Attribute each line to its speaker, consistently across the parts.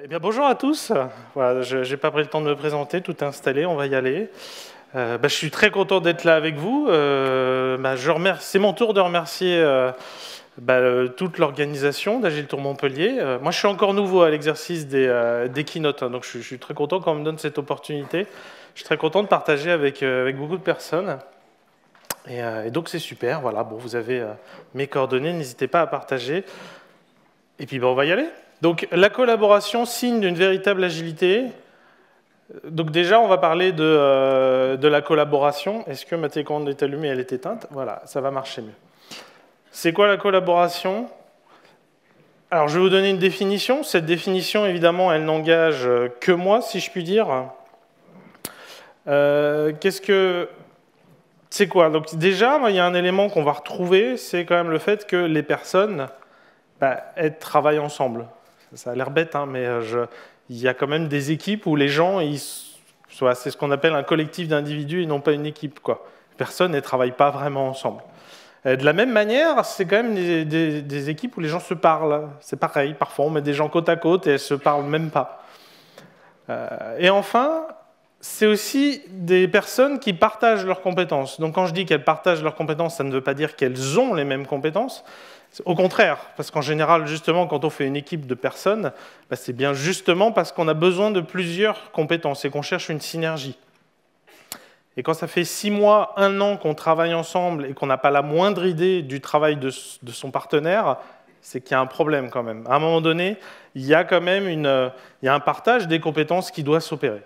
Speaker 1: Eh bien, bonjour à tous. Voilà, je n'ai pas pris le temps de me présenter, tout est installé, on va y aller. Je suis très content d'être là avec vous. C'est mon tour de remercier toute l'organisation d'Agile Tour Montpellier. Moi, je suis encore nouveau à l'exercice des keynotes, hein, donc je suis très content qu'on me donne cette opportunité. Je suis très content de partager avec beaucoup de personnes. Et donc, c'est super. Voilà, bon, vous avez mes coordonnées, n'hésitez pas à partager. Et puis, on va y aller. Donc, la collaboration, signe d'une véritable agilité. Donc déjà, on va parler de la collaboration. Est-ce que ma télécommande est allumée et elle est éteinte? Voilà, ça va marcher mieux. C'est quoi la collaboration? Alors, je vais vous donner une définition. Cette définition, évidemment, elle n'engage que moi, si je puis dire. C'est quoi? Donc déjà, il y a un élément qu'on va retrouver, c'est quand même le fait que les personnes elles travaillent ensemble. Ça a l'air bête, hein, mais il y a quand même des équipes où les gens, c'est ce qu'on appelle un collectif d'individus et non pas une équipe, quoi. Personne ne travaille pas vraiment ensemble. De la même manière, c'est quand même des équipes où les gens se parlent. C'est pareil, parfois on met des gens côte à côte et elles ne se parlent même pas. Et enfin, c'est aussi des personnes qui partagent leurs compétences. Donc quand je dis qu'elles partagent leurs compétences, ça ne veut pas dire qu'elles ont les mêmes compétences. Au contraire, parce qu'en général, justement, quand on fait une équipe de personnes, c'est bien justement parce qu'on a besoin de plusieurs compétences et qu'on cherche une synergie. Et quand ça fait 6 mois, 1 an qu'on travaille ensemble et qu'on n'a pas la moindre idée du travail de son partenaire, c'est qu'il y a un problème quand même. À un moment donné, il y a quand même un partage des compétences qui doit s'opérer.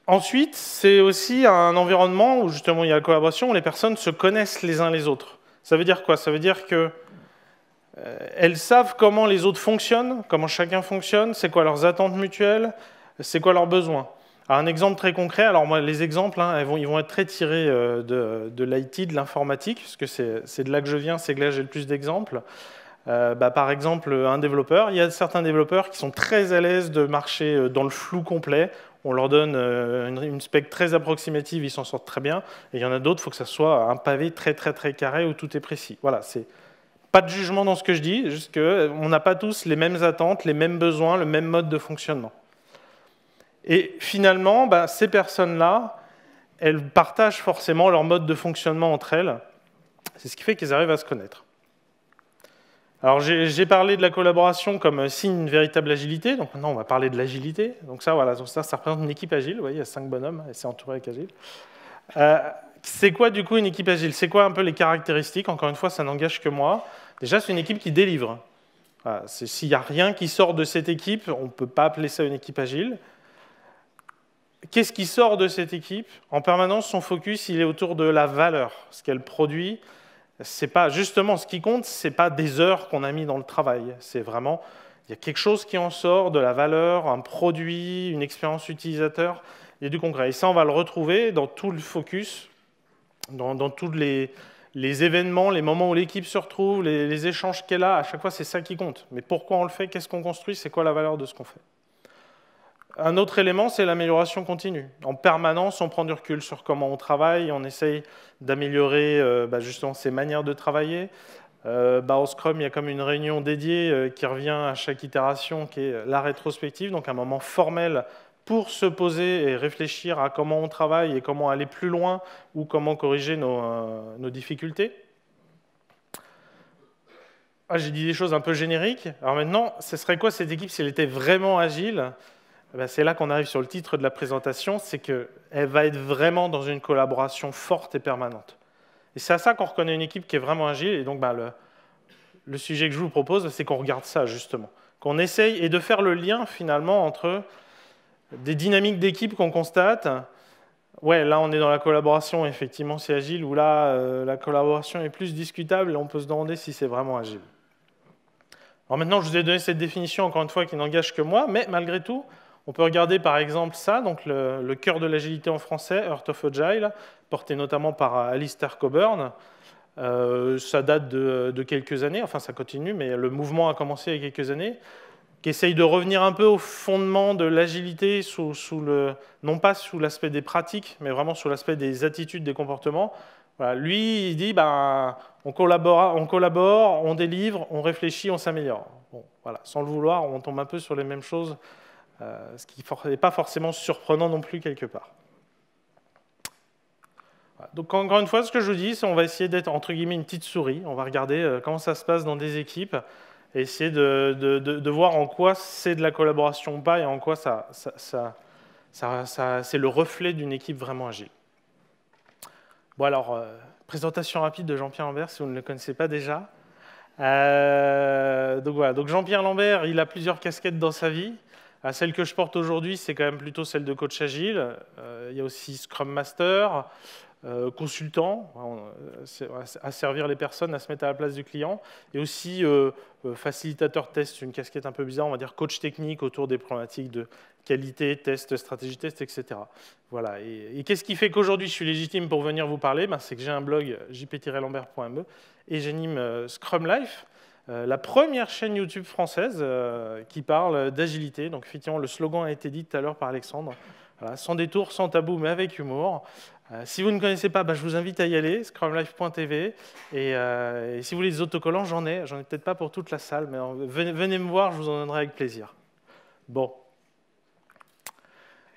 Speaker 1: Ensuite, c'est aussi un environnement où justement il y a la collaboration, où les personnes se connaissent les uns les autres. Ça veut dire quoi? Ça veut dire qu'elles savent comment les autres fonctionnent, comment chacun fonctionne, c'est quoi leurs attentes mutuelles, c'est quoi leurs besoins. Alors, un exemple très concret, alors moi les exemples, hein, ils vont être très tirés de l'IT, de l'informatique, parce que c'est de là que je viens, c'est que là j'ai le plus d'exemples. Par exemple, un développeur, il y a certains développeurs qui sont très à l'aise de marcher dans le flou complet. On leur donne une spec très approximative, ils s'en sortent très bien. Et il y en a d'autres, il faut que ça soit un pavé très très très carré où tout est précis. Voilà, c'est pas de jugement dans ce que je dis, juste qu'on n'a pas tous les mêmes attentes, les mêmes besoins, le même mode de fonctionnement. Et finalement, ces personnes-là, elles partagent forcément leur mode de fonctionnement entre elles. C'est ce qui fait qu'elles arrivent à se connaître. Alors j'ai parlé de la collaboration comme signe d'une véritable agilité, donc maintenant on va parler de l'agilité. Donc ça, voilà, ça représente une équipe agile, vous voyez, il y a 5 bonhommes, et c'est entouré avec agile. C'est quoi du coup une équipe agile? C'est quoi un peu les caractéristiques? Encore une fois, ça n'engage que moi. Déjà, c'est une équipe qui délivre. Voilà, s'il n'y a rien qui sort de cette équipe, on ne peut pas appeler ça une équipe agile. Qu'est-ce qui sort de cette équipe? En permanence, son focus, il est autour de la valeur, ce qu'elle produit. C'est pas justement ce qui compte, c'est pas des heures qu'on a mis dans le travail. C'est vraiment, il y a quelque chose qui en sort, de la valeur, un produit, une expérience utilisateur, il y a du concret. Et ça, on va le retrouver dans tout le focus, dans tous les événements, les moments où l'équipe se retrouve, les échanges qu'elle a. À chaque fois, c'est ça qui compte. Mais pourquoi on le fait? Qu'est-ce qu'on construit? C'est quoi la valeur de ce qu'on fait? Un autre élément, c'est l'amélioration continue. En permanence, on prend du recul sur comment on travaille, on essaye d'améliorer justement ces manières de travailler. Au Scrum, il y a comme une réunion dédiée qui revient à chaque itération, qui est la rétrospective, donc un moment formel pour se poser et réfléchir à comment on travaille et comment aller plus loin ou comment corriger nos difficultés. J'ai dit des choses un peu génériques. Alors maintenant, ce serait quoi cette équipe si elle était vraiment agile? C'est là qu'on arrive sur le titre de la présentation, c'est qu'elle va être vraiment dans une collaboration forte et permanente. Et c'est à ça qu'on reconnaît une équipe qui est vraiment agile. Et donc, le sujet que je vous propose, c'est qu'on regarde ça, justement. Qu'on essaye et de faire le lien, finalement, entre des dynamiques d'équipe qu'on constate. Ouais, là, on est dans la collaboration, effectivement, c'est agile, ou là, la collaboration est plus discutable et on peut se demander si c'est vraiment agile. Alors maintenant, je vous ai donné cette définition, encore une fois, qui n'engage que moi, mais malgré tout, on peut regarder par exemple ça, donc le cœur de l'agilité en français, Heart of Agile, porté notamment par Alistair Cockburn. Ça date de quelques années, enfin ça continue, mais le mouvement a commencé il y a quelques années, qui essaye de revenir un peu au fondement de l'agilité, non pas sous l'aspect des pratiques, mais vraiment sous l'aspect des attitudes, des comportements. Voilà, lui, il dit, on collabore, on délivre, on réfléchit, on s'améliore. Bon, voilà, sans le vouloir, on tombe un peu sur les mêmes choses, ce qui n'est pas forcément surprenant non plus quelque part. Voilà. Donc encore une fois, ce que je vous dis, c'est qu'on va essayer d'être entre guillemets une petite souris. On va regarder comment ça se passe dans des équipes et essayer de voir en quoi c'est de la collaboration ou pas et en quoi c'est le reflet d'une équipe vraiment agile. Bon alors, présentation rapide de Jean-Pierre Lambert, si vous ne le connaissez pas déjà. Donc voilà, donc Jean-Pierre Lambert, il a plusieurs casquettes dans sa vie. Celle que je porte aujourd'hui, c'est quand même plutôt celle de coach agile. Il y a aussi Scrum Master, consultant, à servir les personnes, à se mettre à la place du client, et aussi facilitateur test, une casquette un peu bizarre, on va dire coach technique autour des problématiques de qualité, test, stratégie test, etc. Voilà. Et qu'est-ce qui fait qu'aujourd'hui je suis légitime pour venir vous parler? C'est que j'ai un blog jp-lambert.me et j'anime Scrum Life, la première chaîne YouTube française qui parle d'agilité. Donc effectivement, le slogan a été dit tout à l'heure par Alexandre. Voilà, sans détour, sans tabou, mais avec humour. Si vous ne connaissez pas, je vous invite à y aller, scrumlife.tv. Et si vous voulez des autocollants, j'en ai peut-être pas pour toute la salle, mais venez me voir, je vous en donnerai avec plaisir. Bon.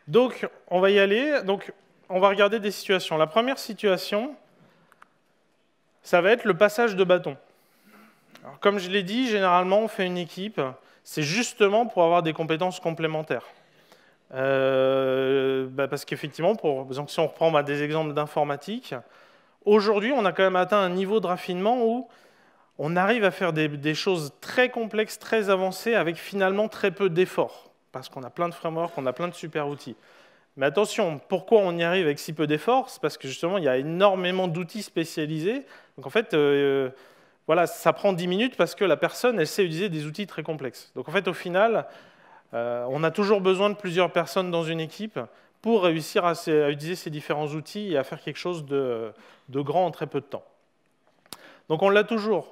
Speaker 1: Donc, on va y aller. Donc, on va regarder des situations. La première situation, ça va être le passage de bâton. Alors, comme je l'ai dit, généralement, on fait une équipe. C'est justement pour avoir des compétences complémentaires. Parce qu'effectivement, si on reprend des exemples d'informatique, aujourd'hui, on a quand même atteint un niveau de raffinement où on arrive à faire des choses très complexes, très avancées, avec finalement très peu d'efforts. Parce qu'on a plein de frameworks, on a plein de super outils. Mais attention, pourquoi on y arrive avec si peu d'efforts? C'est parce que justement, il y a énormément d'outils spécialisés. Donc en fait, voilà, ça prend 10 minutes parce que la personne, elle sait utiliser des outils très complexes. Donc en fait, au final, on a toujours besoin de plusieurs personnes dans une équipe pour réussir à utiliser ces différents outils et à faire quelque chose de grand en très peu de temps. Donc on l'a toujours.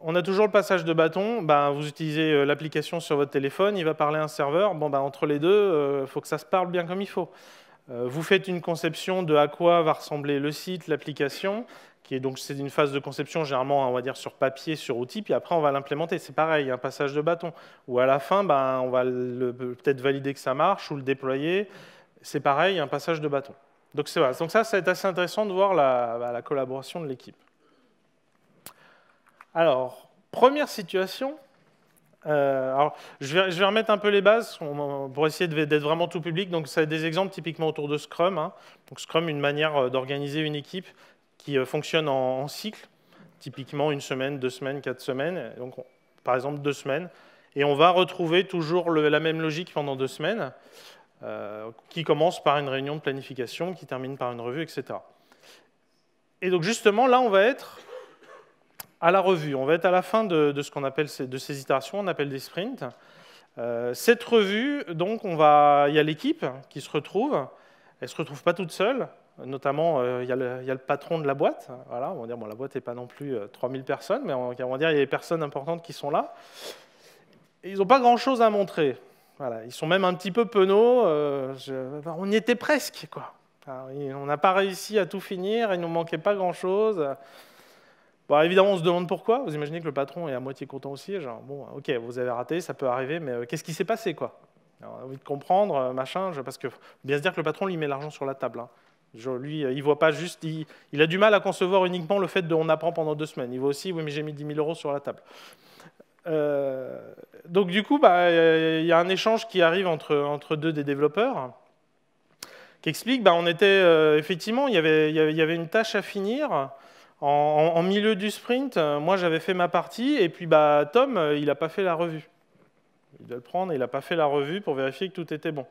Speaker 1: On a toujours le passage de bâton. Vous utilisez l'application sur votre téléphone, il va parler à un serveur. Entre les deux, il faut que ça se parle bien comme il faut. Vous faites une conception de à quoi va ressembler le site, l'application, c'est une phase de conception généralement, on va dire sur papier, sur outil, puis après on va l'implémenter. C'est pareil, un passage de bâton. Ou à la fin, on va peut-être valider que ça marche ou le déployer. C'est pareil, un passage de bâton. Donc ça va être assez intéressant de voir la collaboration de l'équipe. Alors, première situation. Alors, je vais remettre un peu les bases pour essayer d'être vraiment tout public. Donc, ça va être des exemples typiquement autour de Scrum. Donc, Scrum, une manière d'organiser une équipe qui fonctionne en cycle, typiquement 1 semaine, 2 semaines, 4 semaines. Donc, par exemple, 2 semaines. Et on va retrouver toujours la même logique pendant 2 semaines, qui commence par une réunion de planification, qui termine par une revue, etc. Et donc, justement, là, on va être à la revue. On va être à la fin de ce qu'on appelle de ces itérations, on appelle des sprints. Cette revue, donc, il y a l'équipe qui se retrouve. Elle ne se retrouve pas toute seule. Notamment, il y a le patron de la boîte. Voilà, on va dire, la boîte n'est pas non plus 3000 personnes, mais on va dire qu'il y a des personnes importantes qui sont là. Et ils n'ont pas grand-chose à montrer. Voilà, ils sont même un petit peu penauds. On y était presque, quoi. Alors, on n'a pas réussi à tout finir, il ne nous manquait pas grand-chose. Évidemment, on se demande pourquoi. Vous imaginez que le patron est à moitié content aussi. Genre, bon, ok, vous avez raté, ça peut arriver, mais qu'est-ce qui s'est passé, quoi? Alors, on a envie de comprendre, machin, parce que faut bien se dire que le patron, lui, met l'argent sur la table. Lui, il voit pas juste... Il a du mal à concevoir uniquement le fait on apprend pendant 2 semaines. Il voit aussi, oui, mais j'ai mis 10 000 € sur la table. Donc, du coup, il y a un échange qui arrive entre deux des développeurs qui explique, on était... effectivement, il y avait une tâche à finir. En milieu du sprint, moi j'avais fait ma partie, et puis Tom, il n'a pas fait la revue. Il doit le prendre, il n'a pas fait la revue pour vérifier que tout était bon.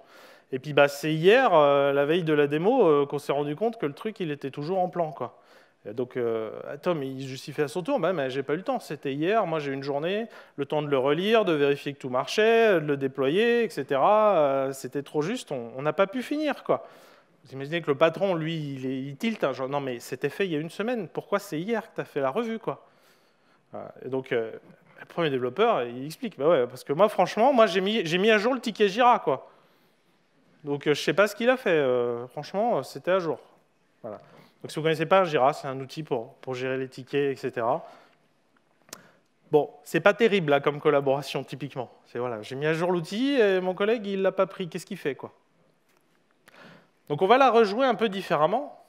Speaker 1: Et puis c'est hier, la veille de la démo, qu'on s'est rendu compte que le truc, il était toujours en plan, quoi. Et donc Tom, il justifie à son tour, mais j'ai pas eu le temps, c'était hier, moi j'ai eu une journée, le temps de le relire, de vérifier que tout marchait, de le déployer, etc. C'était trop juste, on n'a pas pu finir, quoi. Vous imaginez que le patron, lui, il tilte, genre, non mais c'était fait il y a 1 semaine, pourquoi c'est hier que tu as fait la revue, quoi? Et donc, le premier développeur, il explique, ouais, parce que moi, franchement, j'ai mis à jour le ticket Jira, quoi. Donc, je ne sais pas ce qu'il a fait, franchement, c'était à jour. Voilà. Donc si vous ne connaissez pas Jira, c'est un outil pour gérer les tickets, etc. Bon, c'est pas terrible là, comme collaboration, typiquement. Voilà, j'ai mis à jour l'outil et mon collègue, il ne l'a pas pris. Qu'est-ce qu'il fait, quoi? Donc on va la rejouer un peu différemment.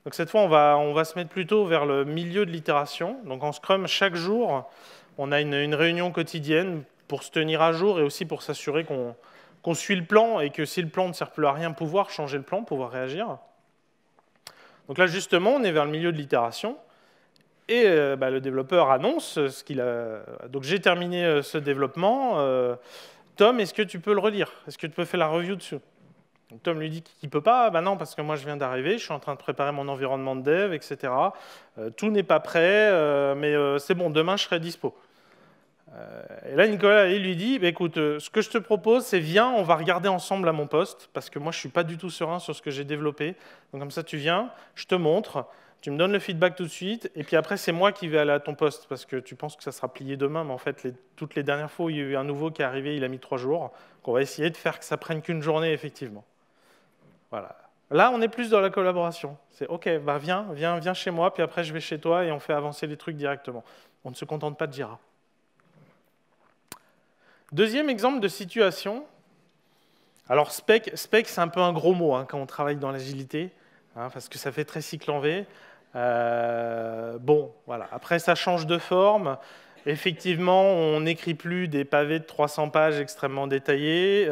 Speaker 1: Donc cette fois, on va se mettre plutôt vers le milieu de l'itération. Donc en Scrum, chaque jour, on a une réunion quotidienne pour se tenir à jour et aussi pour s'assurer qu'on suit le plan et que si le plan ne sert plus à rien, pouvoir changer le plan, pouvoir réagir. Donc là, justement, on est vers le milieu de l'itération. Et le développeur annonce ce qu'il a. Donc j'ai terminé ce développement. Tom, est-ce que tu peux le relire? Est-ce que tu peux faire la review dessus? Donc Tom lui dit qu'il ne peut pas. Ben non, parce que moi je viens d'arriver, je suis en train de préparer mon environnement de dev, etc. Tout n'est pas prêt, mais c'est bon, demain je serai dispo. Et là, Nicolas, il lui dit, écoute, ce que je te propose, c'est viens, on va regarder ensemble à mon poste, parce que moi je ne suis pas du tout serein sur ce que j'ai développé. Donc comme ça, tu viens, je te montre. Tu me donnes le feedback tout de suite, et puis après, c'est moi qui vais aller à ton poste, parce que tu penses que ça sera plié demain, mais en fait, toutes les dernières fois où il y a eu un nouveau qui est arrivé, il a mis 3 jours. Donc on va essayer de faire que ça prenne qu'une journée, effectivement. Voilà. Là, on est plus dans la collaboration. C'est OK, bah viens chez moi, puis après, je vais chez toi, et on fait avancer les trucs directement. On ne se contente pas de Jira. Deuxième exemple de situation. Alors, spec c'est un peu un gros mot quand on travaille dans l'agilité, parce que ça fait très cycle en V. Bon, voilà. Après, ça change de forme. Effectivement, on n'écrit plus des pavés de 300 pages extrêmement détaillés.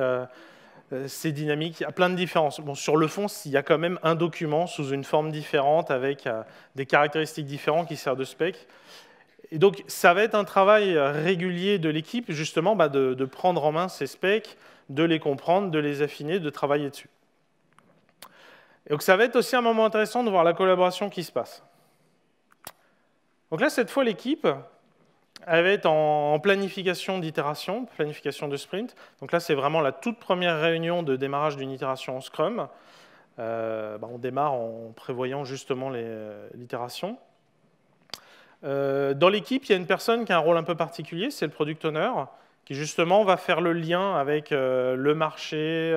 Speaker 1: C'est dynamique. Il y a plein de différences. Bon, sur le fond, il y a quand même un document sous une forme différente avec des caractéristiques différentes qui sert de spec. Et donc, ça va être un travail régulier de l'équipe, justement, de prendre en main ces specs, de les comprendre, de les affiner, de travailler dessus. Et donc, ça va être aussi un moment intéressant de voir la collaboration qui se passe. Donc là, cette fois, l'équipe, elle va être en planification d'itération, planification de sprint. Donc là, c'est vraiment la toute première réunion de démarrage d'une itération en Scrum. On démarre en prévoyant justement l'itération. Dans l'équipe, il y a une personne qui a un rôle un peu particulier, c'est le product owner, qui justement va faire le lien avec le marché.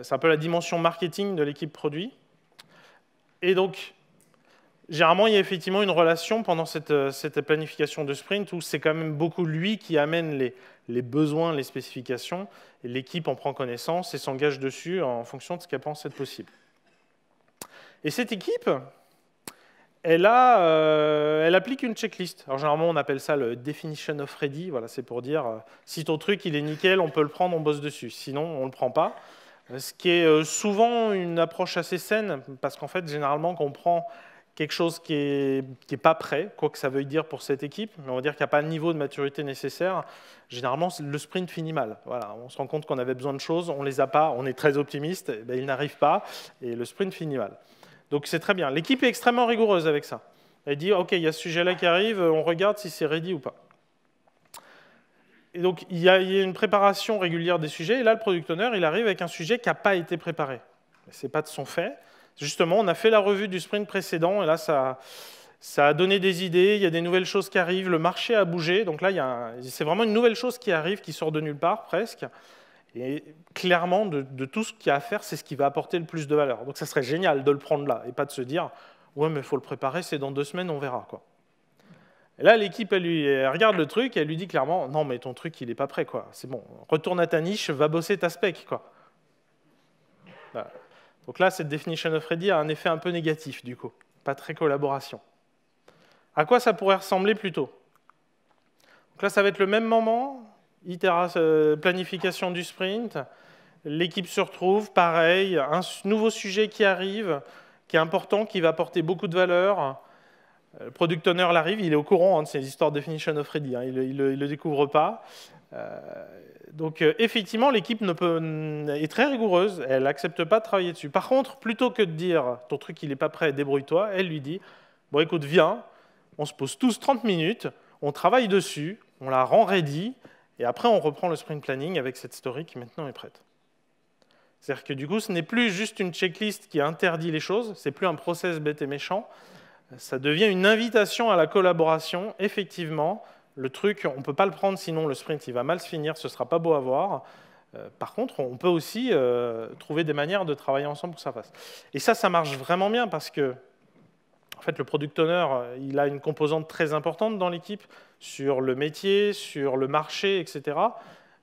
Speaker 1: C'est un peu la dimension marketing de l'équipe produit. Et donc, généralement, il y a effectivement une relation pendant cette planification de sprint où c'est quand même beaucoup lui qui amène les besoins, les spécifications, et l'équipe en prend connaissance et s'engage dessus en fonction de ce qu'elle pense être possible. Et cette équipe, elle applique une checklist. Alors généralement, on appelle ça le definition of ready. Voilà, c'est pour dire si ton truc il est nickel, on peut le prendre, on bosse dessus. Sinon, on ne le prend pas. Ce qui est souvent une approche assez saine, parce qu'en fait, généralement, quand on prend quelque chose qui est pas prêt, quoi que ça veuille dire pour cette équipe, mais on va dire qu'il n'y a pas le niveau de maturité nécessaire, généralement, le sprint finit mal. Voilà, on se rend compte qu'on avait besoin de choses, on ne les a pas, on est très optimiste, ils n'arrivent pas, et le sprint finit mal. Donc c'est très bien. L'équipe est extrêmement rigoureuse avec ça. Elle dit, OK, il y a ce sujet-là qui arrive, on regarde si c'est ready ou pas. Et donc, il y a une préparation régulière des sujets, et là, le product owner, il arrive avec un sujet qui n'a pas été préparé. Ce n'est pas de son fait. Justement, on a fait la revue du sprint précédent, et là, ça a donné des idées, il y a des nouvelles choses qui arrivent, le marché a bougé, donc là, c'est vraiment une nouvelle chose qui arrive, qui sort de nulle part, presque. Et clairement, de tout ce qu'il y a à faire, c'est ce qui va apporter le plus de valeur. Donc ça serait génial de le prendre là, et pas de se dire « Ouais, mais il faut le préparer, c'est dans 2 semaines, on verra. » Et là, l'équipe, elle regarde le truc, et elle lui dit clairement « Non, mais ton truc, il n'est pas prêt. C'est bon, retourne à ta niche, va bosser ta spec. » Voilà. Donc là, cette definition of ready a un effet un peu négatif, du coup. Pas très collaboration. À quoi ça pourrait ressembler plutôt? Donc là, ça va être le même moment, planification du sprint, l'équipe se retrouve, pareil, un nouveau sujet qui arrive, qui est important, qui va apporter beaucoup de valeur. Le product owner l'arrive, il est au courant de ces histoires de definition of ready, il ne le découvre pas. Donc effectivement, l'équipe est très rigoureuse, elle n'accepte pas de travailler dessus. Par contre, plutôt que de dire « ton truc il n'est pas prêt, débrouille-toi », elle lui dit « bon écoute, viens, on se pose tous 30 minutes, on travaille dessus, on la rend ready, et après on reprend le sprint planning avec cette story qui maintenant est prête. » C'est-à-dire que du coup, ce n'est plus juste une checklist qui interdit les choses, c'est plus un process bête et méchant, ça devient une invitation à la collaboration. Effectivement, le truc, on ne peut pas le prendre, sinon le sprint il va mal se finir, ce ne sera pas beau à voir. Par contre, on peut aussi trouver des manières de travailler ensemble pour que ça fasse. Et ça marche vraiment bien parce que en fait, le product owner, il a une composante très importante dans l'équipe sur le métier, sur le marché, etc.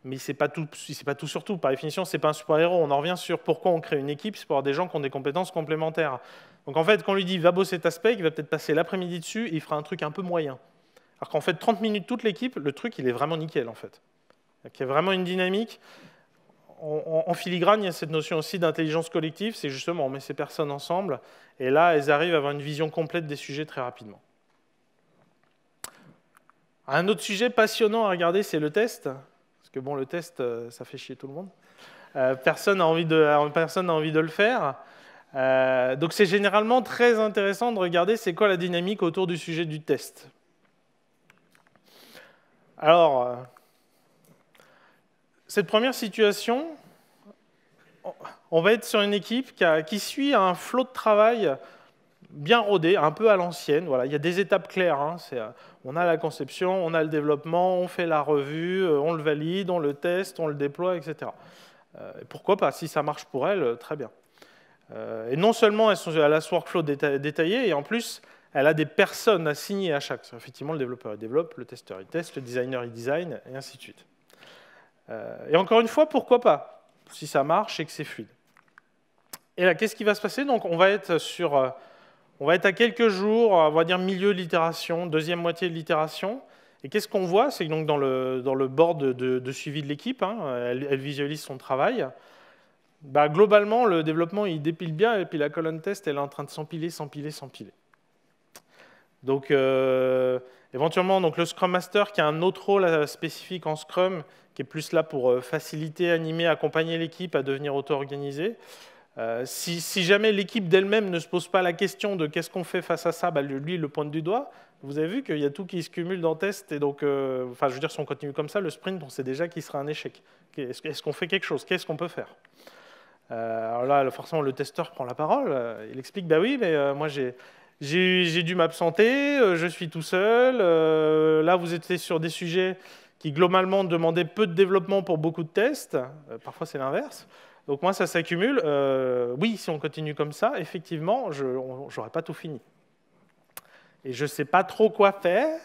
Speaker 1: Mais il ne sait pas tout sur tout. Par définition, ce n'est pas un super-héros. On en revient sur pourquoi on crée une équipe, c'est pour avoir des gens qui ont des compétences complémentaires. Donc en fait, quand on lui dit « va bosser cet aspect », il va peut-être passer l'après-midi dessus et il fera un truc un peu moyen. Alors qu'en fait, 30 minutes toute l'équipe, le truc, il est vraiment nickel, en fait. Donc, il y a vraiment une dynamique. En filigrane, il y a cette notion aussi d'intelligence collective, c'est justement, on met ces personnes ensemble, et là, elles arrivent à avoir une vision complète des sujets très rapidement. Un autre sujet passionnant à regarder, c'est le test, parce que bon, le test, ça fait chier tout le monde. Personne n'a envie de le faire. Donc c'est généralement très intéressant de regarder c'est quoi la dynamique autour du sujet du test. Alors, cette première situation, on va être sur une équipe qui suit un flot de travail bien rodé, un peu à l'ancienne. Voilà, il y a des étapes claires. Hein. On a la conception, on a le développement, on fait la revue, on le valide, on le teste, on le déploie, etc. Et pourquoi pas, si ça marche pour elle, très bien. Et non seulement elle a ce workflow détaillé, et en plus, elle a des personnes assignées à chaque. Effectivement, le développeur il développe, le testeur il teste, le designer il design, et ainsi de suite. Et encore une fois, pourquoi pas, si ça marche et que c'est fluide. Et là, qu'est-ce qui va se passer? Donc, on va être à quelques jours, on va dire milieu de l'itération, deuxième moitié de l'itération. Et qu'est-ce qu'on voit? C'est que donc dans le board de suivi de l'équipe, hein, elle visualise son travail. Bah, globalement, le développement, il dépile bien, et puis la colonne test, elle est en train de s'empiler. Donc, éventuellement, donc, le Scrum Master, qui a un autre rôle spécifique en Scrum, qui est plus là pour faciliter, animer, accompagner l'équipe à devenir auto-organisée. Si jamais l'équipe d'elle-même ne se pose pas la question de qu'est-ce qu'on fait face à ça, bah, lui, il le pointe du doigt. Vous avez vu qu'il y a tout qui se cumule dans le test. Et donc, je veux dire, si on continue comme ça, le sprint, on sait déjà qu'il sera un échec. Est-ce qu'on fait quelque chose? Qu'est-ce qu'on peut faire? Alors là, forcément, le testeur prend la parole. Il explique, bah oui, mais moi, j'ai dû m'absenter, je suis tout seul. Là, vous étiez sur des sujets qui, globalement, demandaient peu de développement pour beaucoup de tests. Parfois, c'est l'inverse. Donc moi, ça s'accumule. Oui, si on continue comme ça, effectivement, je n'aurai pas tout fini. Et je ne sais pas trop quoi faire.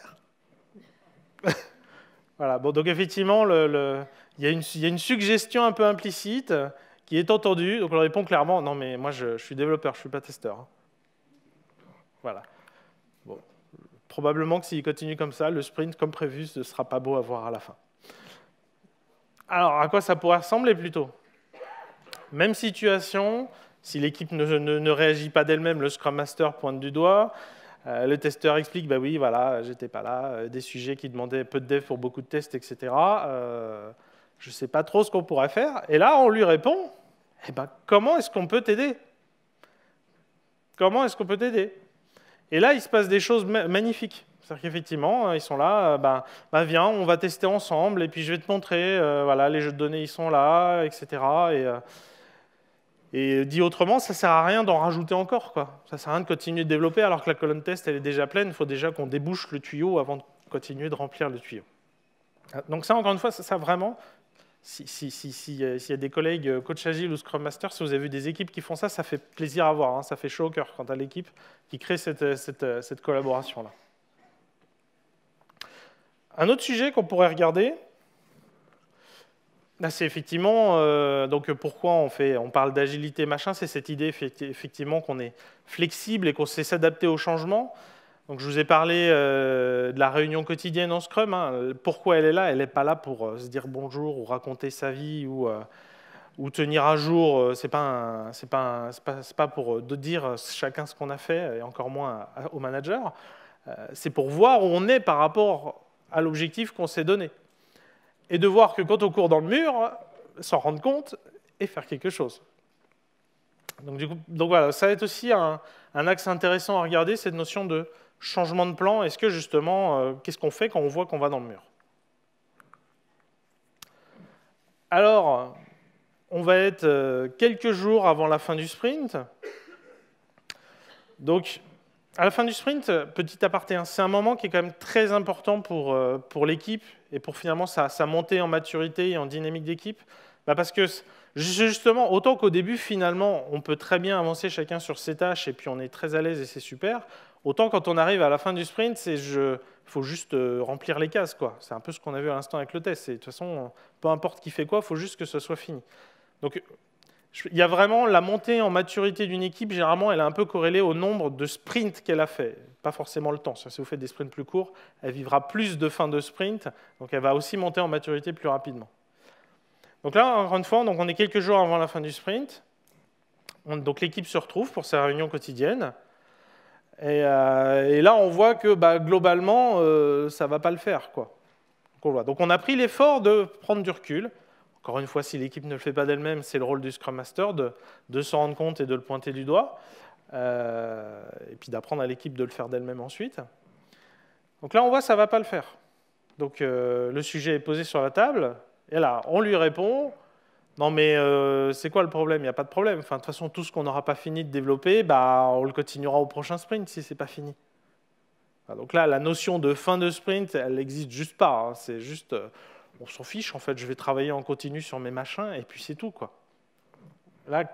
Speaker 1: Voilà. Bon, donc effectivement, il y a une suggestion un peu implicite qui est entendue. Donc on répond clairement, non mais moi je suis développeur, je ne suis pas testeur. Voilà. Bon. Probablement que s'il continue comme ça, le sprint, comme prévu, ce ne sera pas beau à voir à la fin. Alors, à quoi ça pourrait ressembler plutôt? Même situation, si l'équipe ne réagit pas d'elle-même, le Scrum Master pointe du doigt, le testeur explique, bah oui, voilà, j'étais pas là, des sujets qui demandaient peu de dev pour beaucoup de tests, etc. Je ne sais pas trop ce qu'on pourrait faire. Et là, on lui répond, eh ben, comment est-ce qu'on peut t'aider? Comment est-ce qu'on peut t'aider? Et là, il se passe des choses magnifiques. C'est-à-dire qu'effectivement, ils sont là, viens, on va tester ensemble, et puis je vais te montrer, voilà, les jeux de données, ils sont là, etc. Et dit autrement, ça ne sert à rien d'en rajouter encore, quoi. Ça ne sert à rien de continuer de développer alors que la colonne test elle est déjà pleine. Il faut déjà qu'on débouche le tuyau avant de continuer de remplir le tuyau. Donc ça, encore une fois, ça vraiment, s'il y a des collègues coach agile ou Scrum Master, si vous avez vu des équipes qui font ça, ça fait plaisir à voir. Hein, ça fait chaud au cœur quant à l'équipe qui crée cette collaboration-là. Un autre sujet qu'on pourrait regarder, c'est effectivement, donc pourquoi on parle d'agilité, machin, c'est cette idée effectivement qu'on est flexible et qu'on sait s'adapter aux changements. Donc je vous ai parlé de la réunion quotidienne en Scrum. Hein. Pourquoi elle est là? Elle n'est pas là pour se dire bonjour ou raconter sa vie ou tenir à jour. C'est pas pour dire chacun ce qu'on a fait, et encore moins au manager. C'est pour voir où on est par rapport à l'objectif qu'on s'est donné. Et de voir que quand on court dans le mur, s'en rendre compte et faire quelque chose. Donc voilà, ça va être aussi un axe intéressant à regarder, cette notion de changement de plan. Est-ce que justement, qu'est-ce qu'on fait quand on voit qu'on va dans le mur? Alors, on va être quelques jours avant la fin du sprint. Donc, à la fin du sprint, petit aparté, hein, c'est un moment qui est quand même très important pour l'équipe et pour finalement sa montée en maturité et en dynamique d'équipe. Parce que justement, autant qu'au début, finalement, on peut très bien avancer chacun sur ses tâches et puis on est très à l'aise et c'est super, autant quand on arrive à la fin du sprint, il faut juste remplir les cases, quoi. C'est un peu ce qu'on a vu à l'instant avec le test. De toute façon, peu importe qui fait quoi, il faut juste que ce soit fini. Donc, il y a vraiment la montée en maturité d'une équipe, généralement, elle est un peu corrélée au nombre de sprints qu'elle a fait, pas forcément le temps. Si vous faites des sprints plus courts, elle vivra plus de fins de sprint, donc elle va aussi monter en maturité plus rapidement. Donc là, encore une fois, donc on est quelques jours avant la fin du sprint. Donc l'équipe se retrouve pour sa réunion quotidienne. Et là, on voit que globalement, ça ne va pas le faire, quoi. Donc on a pris l'effort de prendre du recul. Encore une fois, si l'équipe ne le fait pas d'elle-même, c'est le rôle du Scrum Master de s'en rendre compte et de le pointer du doigt. Et puis d'apprendre à l'équipe de le faire d'elle-même ensuite. Donc là, on voit que ça ne va pas le faire. Donc le sujet est posé sur la table. Et là, on lui répond, non mais c'est quoi le problème? Il n'y a pas de problème. Enfin, de toute façon, tout ce qu'on n'aura pas fini de développer, on le continuera au prochain sprint si ce n'est pas fini. Donc là, la notion de fin de sprint, elle n'existe juste pas. Hein. C'est juste, on s'en fiche, en fait, je vais travailler en continu sur mes machins, et puis c'est tout, quoi. Là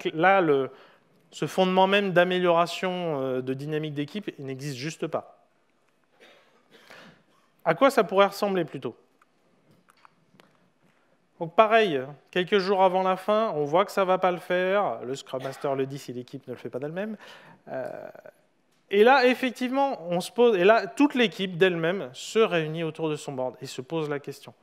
Speaker 1: ce fondement même d'amélioration de dynamique d'équipe, il n'existe juste pas. À quoi ça pourrait ressembler plutôt? Donc pareil, quelques jours avant la fin, on voit que ça ne va pas le faire. Le Scrum Master le dit si l'équipe ne le fait pas d'elle-même. Et là, effectivement, on se pose. Et là, toute l'équipe d'elle-même se réunit autour de son board et se pose la question.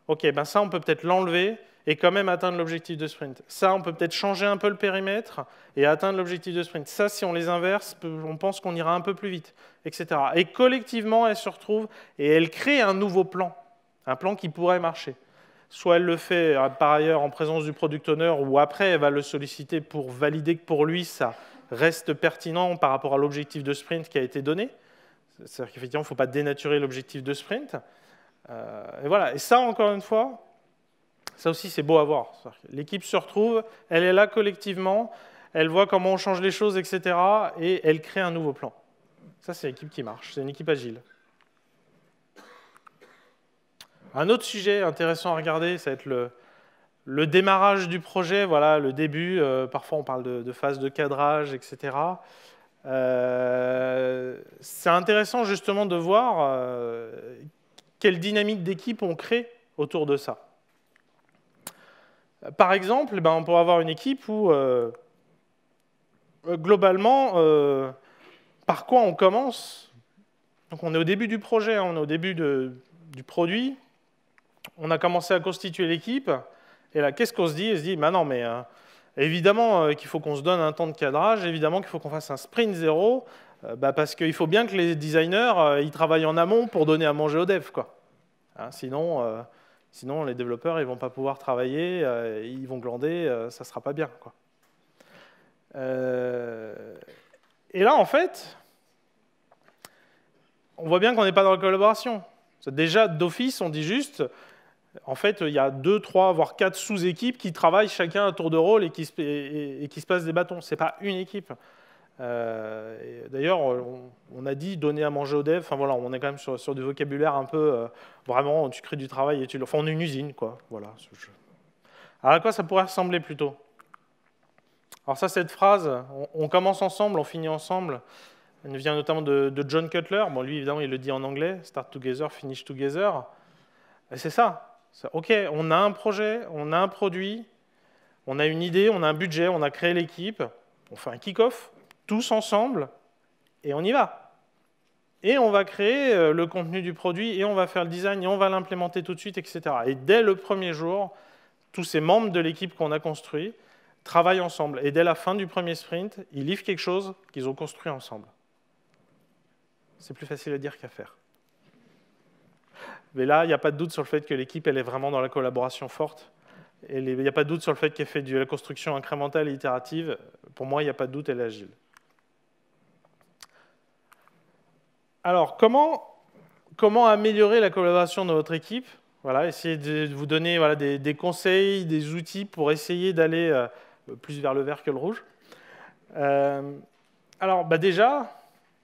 Speaker 1: OK, ça, on peut peut-être l'enlever et quand même atteindre l'objectif de sprint. Ça, on peut peut-être changer un peu le périmètre et atteindre l'objectif de sprint. Ça, si on les inverse, on pense qu'on ira un peu plus vite, etc. Et collectivement, elles se retrouvent et elles créent un nouveau plan, un plan qui pourrait marcher. Soit elle le fait par ailleurs en présence du product owner ou après elle va le solliciter pour valider que pour lui ça reste pertinent par rapport à l'objectif de sprint qui a été donné. C'est-à-dire qu'effectivement il ne faut pas dénaturer l'objectif de sprint. Et voilà. Et ça encore une fois, ça aussi c'est beau à voir. L'équipe se retrouve, elle est là collectivement, elle voit comment on change les choses, etc. Et elle crée un nouveau plan. Ça c'est l'équipe qui marche, c'est une équipe agile. Un autre sujet intéressant à regarder, ça va être le démarrage du projet, voilà, le début. Parfois, on parle de phase de cadrage, etc. C'est intéressant justement de voir quelle dynamique d'équipe on crée autour de ça. Par exemple, on pourrait avoir une équipe où, globalement, par quoi on commence? Donc, on est au début du projet, on est au début du produit. On a commencé à constituer l'équipe, et là, qu'est-ce qu'on se dit? On se dit, non, mais évidemment qu'il faut qu'on se donne un temps de cadrage, évidemment qu'il faut qu'on fasse un sprint zéro, parce qu'il faut bien que les designers ils travaillent en amont pour donner à manger aux devs, quoi. Hein, sinon, les développeurs ils vont pas pouvoir travailler, ils vont glander, ça sera pas bien, quoi. Et là, en fait, on voit bien qu'on n'est pas dans la collaboration. Déjà, d'office, on dit juste... En fait, il y a 2, 3, voire 4 sous-équipes qui travaillent chacun à tour de rôle et qui se passent des bâtons. Ce n'est pas une équipe. D'ailleurs, on a dit donner à manger aux devs. Enfin, voilà, on est quand même sur du vocabulaire un peu... vraiment, tu crées du travail et tu le... Enfin, on est une usine, quoi. Voilà. Alors, à quoi ça pourrait ressembler plutôt? Alors ça, cette phrase, on commence ensemble, on finit ensemble, elle vient notamment de John Cutler. Bon, lui, évidemment, il le dit en anglais. Start together, finish together. Et c'est ça. OK, on a un projet, on a un produit, on a une idée, on a un budget, on a créé l'équipe, on fait un kick-off, tous ensemble, et on y va. Et on va créer le contenu du produit, et on va faire le design, et on va l'implémenter tout de suite, etc. Et dès le premier jour, tous ces membres de l'équipe qu'on a construit travaillent ensemble. Et dès la fin du premier sprint, ils livrent quelque chose qu'ils ont construit ensemble. C'est plus facile à dire qu'à faire. Mais là, il n'y a pas de doute sur le fait que l'équipe elle est vraiment dans la collaboration forte. Et il n'y a pas de doute sur le fait qu'elle fait de la construction incrémentale et itérative. Pour moi, il n'y a pas de doute, elle est agile. Alors, comment améliorer la collaboration de votre équipe? Voilà, essayer de vous donner des conseils, des outils pour essayer d'aller plus vers le vert que le rouge. Alors, déjà,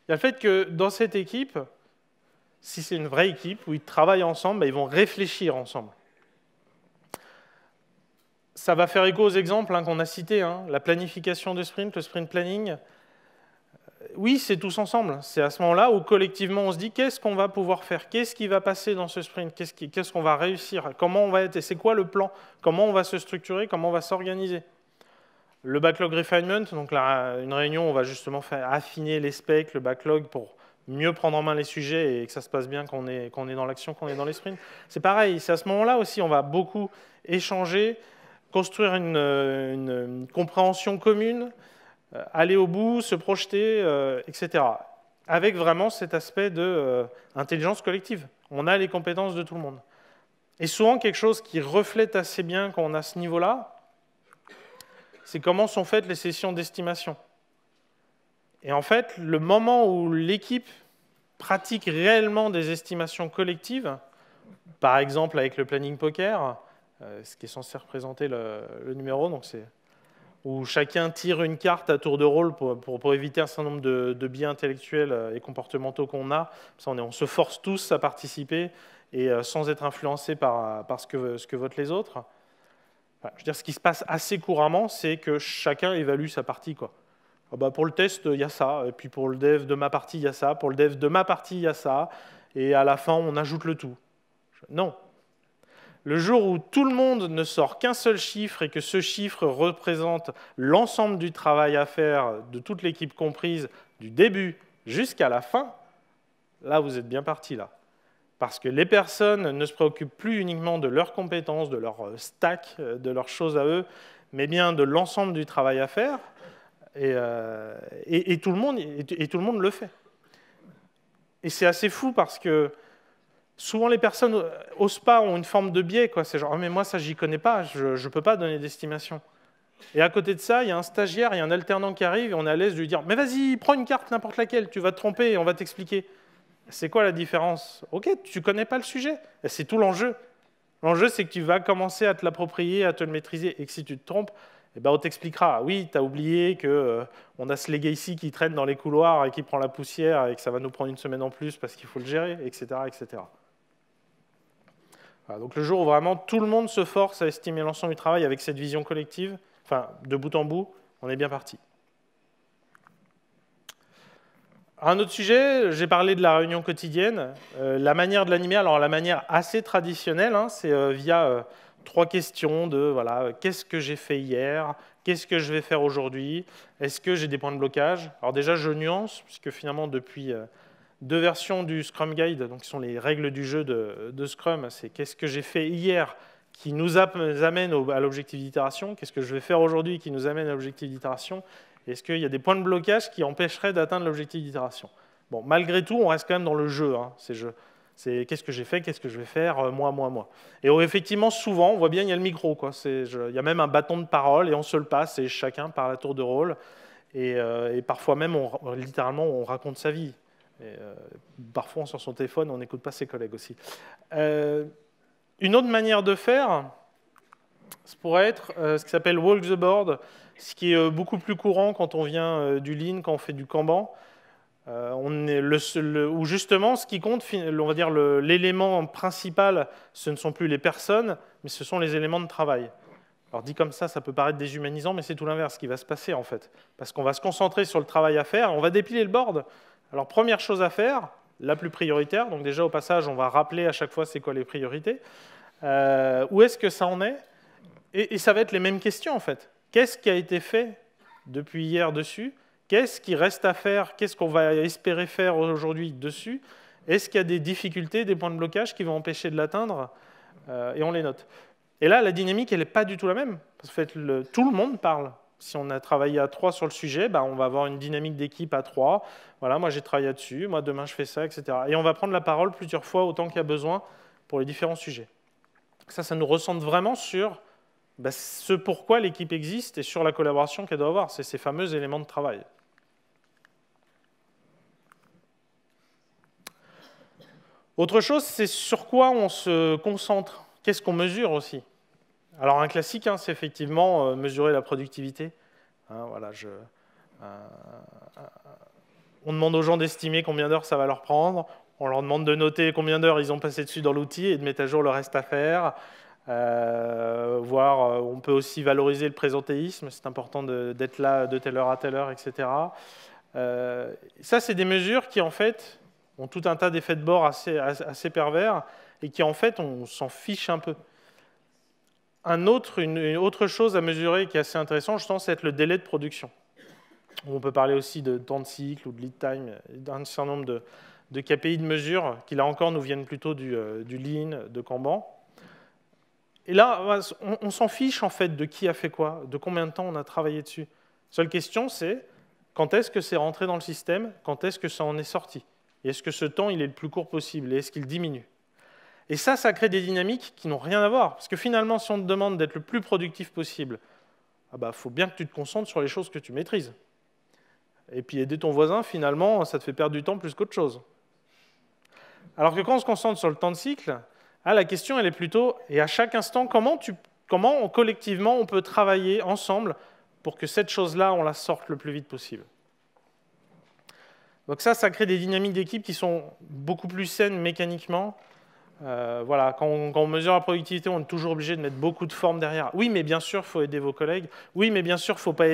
Speaker 1: il y a le fait que dans cette équipe, si c'est une vraie équipe où ils travaillent ensemble, ils vont réfléchir ensemble. Ça va faire écho aux exemples qu'on a cités, la planification de sprint, le sprint planning. Oui, c'est tous ensemble. C'est à ce moment-là où collectivement on se dit qu'est-ce qu'on va pouvoir faire, qu'est-ce qui va passer dans ce sprint, qu'est-ce qu'on va réussir, comment on va être, et c'est quoi le plan, comment on va se structurer, comment on va s'organiser. Le backlog refinement, donc là, une réunion où on va justement faire affiner les specs, le backlog pour mieux prendre en main les sujets et que ça se passe bien qu'on est dans l'action, qu'on est dans les sprints. C'est pareil, c'est à ce moment-là aussi on va beaucoup échanger, construire une compréhension commune, aller au bout, se projeter, etc. Avec vraiment cet aspect d'intelligence collective. On a les compétences de tout le monde. Et souvent, quelque chose qui reflète assez bien quand on a ce niveau-là, c'est comment sont faites les sessions d'estimation. Et en fait, le moment où l'équipe pratique réellement des estimations collectives, par exemple avec le planning poker, ce qui est censé représenter le numéro, donc c'est où chacun tire une carte à tour de rôle pour éviter un certain nombre de biais intellectuels et comportementaux qu'on a. On se force tous à participer et sans être influencé par ce que votent les autres. Enfin, je veux dire, ce qui se passe assez couramment, c'est que chacun évalue sa partie, quoi. Ah bah pour le test, il y a ça, et puis pour le dev de ma partie, il y a ça, pour le dev de ma partie, il y a ça, et à la fin, on ajoute le tout. Non. Le jour où tout le monde ne sort qu'un seul chiffre et que ce chiffre représente l'ensemble du travail à faire de toute l'équipe comprise, du début jusqu'à la fin, là, vous êtes bien parti, là. Parce que les personnes ne se préoccupent plus uniquement de leurs compétences, de leur stack, de leurs choses à eux, mais bien de l'ensemble du travail à faire, et tout le monde le fait. Et c'est assez fou parce que souvent, les personnes n'osent pas, ont une forme de biais. C'est genre, oh, mais moi, ça, j'y connais pas, je ne peux pas donner d'estimation. Et à côté de ça, il y a un stagiaire, il y a un alternant qui arrive, et on est à l'aise de lui dire, mais vas-y, prends une carte, n'importe laquelle, tu vas te tromper, et on va t'expliquer. C'est quoi la différence? Ok, tu ne connais pas le sujet. C'est tout l'enjeu. L'enjeu, c'est que tu vas commencer à te l'approprier, à te le maîtriser, et que si tu te trompes, eh ben, on t'expliquera. Oui, tu as oublié qu'on a ce legacy qui traîne dans les couloirs et qui prend la poussière, et que ça va nous prendre une semaine en plus parce qu'il faut le gérer, etc. etc. Voilà, donc le jour où vraiment tout le monde se force à estimer l'ensemble du travail avec cette vision collective, enfin de bout en bout, on est bien parti. Un autre sujet, j'ai parlé de la réunion quotidienne. La manière de l'animer, alors la manière assez traditionnelle, c'est via 3 questions de voilà, qu'est-ce que j'ai fait hier, qu'est-ce que je vais faire aujourd'hui, est-ce que j'ai des points de blocage. Alors déjà, je nuance, puisque finalement, depuis 2 versions du Scrum Guide, donc qui sont les règles du jeu de Scrum, c'est qu'est-ce que j'ai fait hier qui nous amène à l'objectif d'itération, qu'est-ce que je vais faire aujourd'hui qui nous amène à l'objectif d'itération. Est-ce qu'il y a des points de blocage qui empêcheraient d'atteindre l'objectif d'itération? Bon, malgré tout, on reste quand même dans le jeu. C'est qu'est-ce que j'ai fait, qu'est-ce que je vais faire, moi. Et effectivement, souvent, on voit bien, il y a le micro. Il y a même un bâton de parole et on se le passe et chacun parle à tour de rôle. Et parfois même, littéralement, on raconte sa vie. Et, parfois, sur son téléphone, on n'écoute pas ses collègues aussi. Une autre manière de faire, ça pourrait être ce qui s'appelle walk the board, ce qui est beaucoup plus courant quand on vient du Lean, quand on fait du Kanban, où justement, ce qui compte, on va dire l'élément principal, ce ne sont plus les personnes, mais ce sont les éléments de travail. Alors dit comme ça peut paraître déshumanisant, mais c'est tout l'inverse qui va se passer en fait. Parce qu'on va se concentrer sur le travail à faire, on va dépiler le board. Alors première chose à faire, la plus prioritaire, donc déjà au passage, on va rappeler à chaque fois c'est quoi les priorités. Où est-ce que ça en est? Et ça va être les mêmes questions en fait. Qu'est-ce qui a été fait depuis hier dessus? Qu'est-ce qui reste à faire? Qu'est-ce qu'on va espérer faire aujourd'hui dessus? Est-ce qu'il y a des difficultés, des points de blocage qui vont empêcher de l'atteindre? Et on les note. Et là, la dynamique, elle n'est pas du tout la même. Parce qu'en fait, tout le monde parle. Si on a travaillé à 3 sur le sujet, on va avoir une dynamique d'équipe à 3. Voilà, moi j'ai travaillé là-dessus, moi demain je fais ça, etc. Et on va prendre la parole plusieurs fois autant qu'il y a besoin pour les différents sujets. Ça nous recentre vraiment sur ce pourquoi l'équipe existe et sur la collaboration qu'elle doit avoir. C'est ces fameux éléments de travail. Autre chose, c'est sur quoi on se concentre. Qu'est-ce qu'on mesure aussi? Alors un classique, c'est effectivement mesurer la productivité. On demande aux gens d'estimer combien d'heures ça va leur prendre. On leur demande de noter combien d'heures ils ont passé dessus dans l'outil et de mettre à jour le reste à faire. voire on peut aussi valoriser le présentéisme, c'est important d'être là de telle heure à telle heure, etc. Ça, c'est des mesures qui, en fait, ont tout un tas d'effets de bord assez pervers et qui, en fait, on s'en fiche un peu. Une autre chose à mesurer qui est assez intéressante, je pense, c'est le délai de production. On peut parler aussi de temps de cycle ou de lead time, d'un certain nombre de KPI de mesure qui, là encore, nous viennent plutôt du Lean, de Kanban. Et là, on s'en fiche, en fait, de qui a fait quoi, de combien de temps on a travaillé dessus. Seule question, c'est quand est-ce que c'est rentré dans le système, quand est-ce que ça en est sorti. Et est-ce que ce temps, il est le plus court possible, et est-ce qu'il diminue. Et ça crée des dynamiques qui n'ont rien à voir. Parce que finalement, si on te demande d'être le plus productif possible, faut bien que tu te concentres sur les choses que tu maîtrises. Et puis aider ton voisin, finalement, ça te fait perdre du temps plus qu'autre chose. Alors que quand on se concentre sur le temps de cycle, la question, elle est plutôt, et à chaque instant, comment collectivement on peut travailler ensemble pour que cette chose-là, on la sorte le plus vite possible. Donc ça crée des dynamiques d'équipe qui sont beaucoup plus saines mécaniquement. Voilà, quand on mesure la productivité, on est toujours obligé de mettre beaucoup de formes derrière. Oui, mais bien sûr, il faut aider vos collègues. Oui, mais bien sûr, il ne faut pas